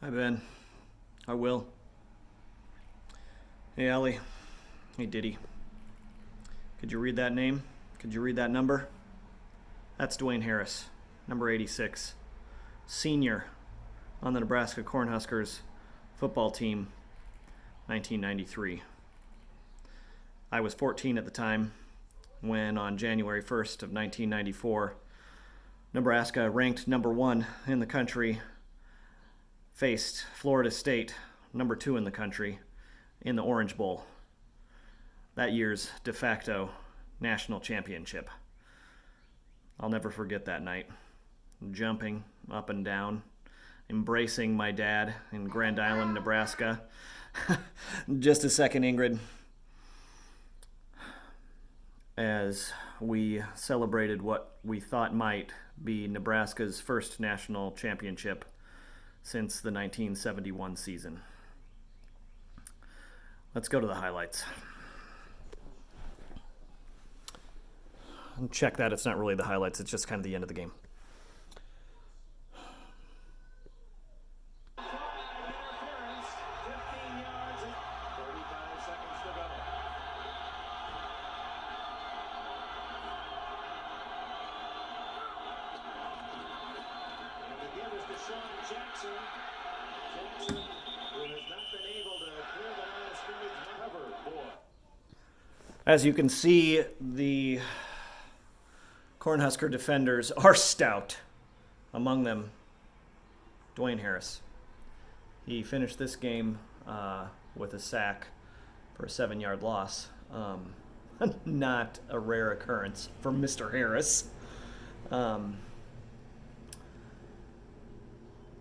Hi, Ben. I will. Hey, Allie. Hey, Diddy. Could you read that name? Could you read that number? That's Dwayne Harris, number 86. Senior on the Nebraska Cornhuskers football team, 1993. I was 14 at the time when, on January 1st of 1994, Nebraska, ranked number 1 in the country, faced Florida State, number 2 in the country, in the Orange Bowl, that year's de facto national championship. I'll never forget that night. Jumping up and down, embracing my dad in Grand Island, Nebraska. Just a second, Ingrid. As we celebrated what we thought might be Nebraska's first national championship since the 1971 season. Let's go to the highlights. And check that, it's not really the highlights, it's just kind of the end of the game. As you can see, the Cornhusker defenders are stout. Among them, Dwayne Harris. He finished this game with a sack for a 7-yard loss. Not a rare occurrence for Mr. Harris.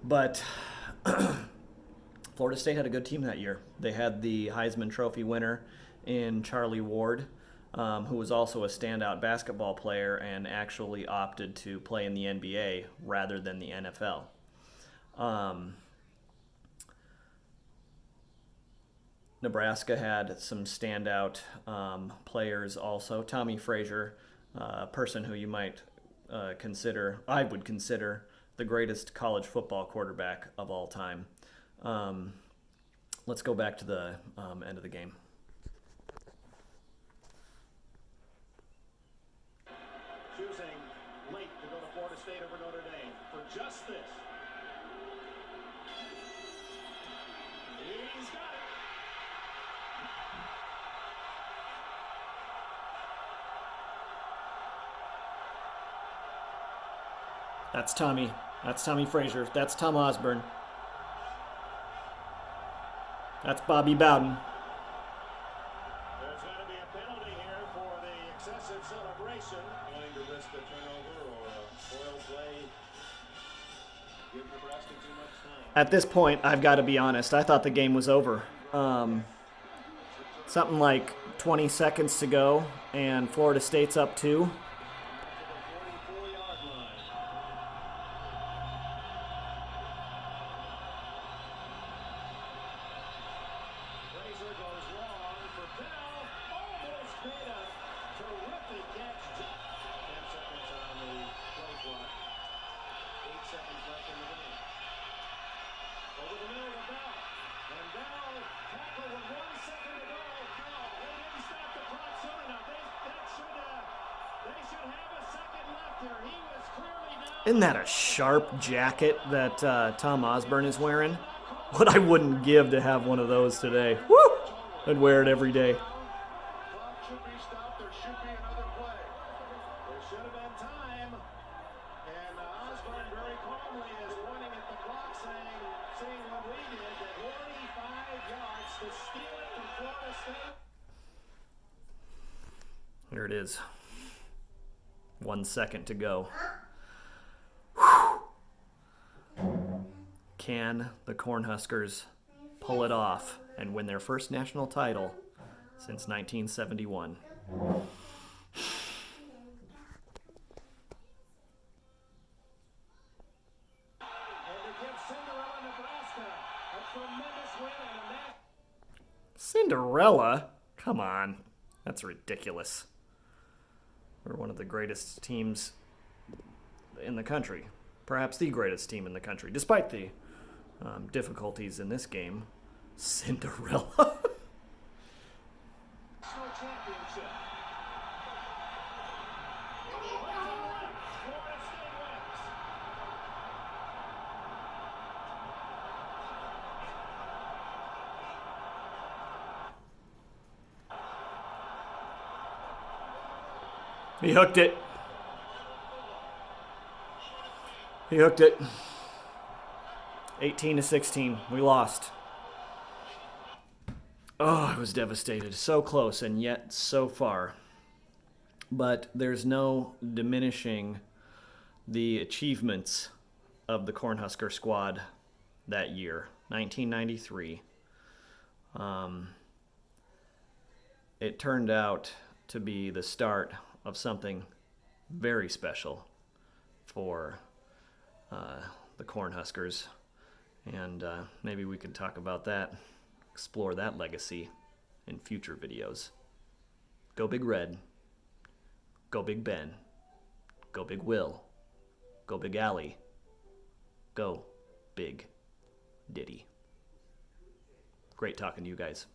But Florida State had a good team that year. They had the Heisman Trophy winner in Charlie Ward, who was also a standout basketball player and actually opted to play in the NBA rather than the NFL. Nebraska had some standout players also. Tommy Frazier, a person who you might I would consider the greatest college football quarterback of all time. Let's go back to the end of the game. Choosing late to go to Florida State over Notre Dame for just this. He's got it. That's Tommy. That's Tommy Frazier. That's Tom Osborne. That's Bobby Bowden. There's going to be a penalty here for the excessive celebration. Going to risk a turnover or a foil play. Give Nebraska too much time. At this point, I've got to be honest. I thought the game was over. Something like 20 seconds to go, and Florida State's up 2. Isn't that a sharp jacket that Tom Osborne is wearing? What I wouldn't give to have one of those today. Woo! I'd wear it every day. Clock should be stopped. There should be another play. There should have been time. And Osborne very calmly is pointing at the clock saying what we did, that 45 yards to steal it from Florida State. Here it is. 1 second to go. Can the Cornhuskers pull it off and win their first national title since 1971? Cinderella? Come on. That's ridiculous. We're one of the greatest teams in the country. Perhaps the greatest team in the country, despite the difficulties in this game. Cinderella. National championship. Florida State wins. He hooked it. He hooked it. 18-16. We lost. Oh, I was devastated. So close and yet so far. But there's no diminishing the achievements of the Cornhusker squad that year, 1993. It turned out to be the start of something very special for the Cornhuskers. And maybe we could talk about that, explore that legacy in future videos. Go Big Red. Go Big Ben. Go Big Will. Go Big Allie. Go Big Diddy. Great talking to you guys.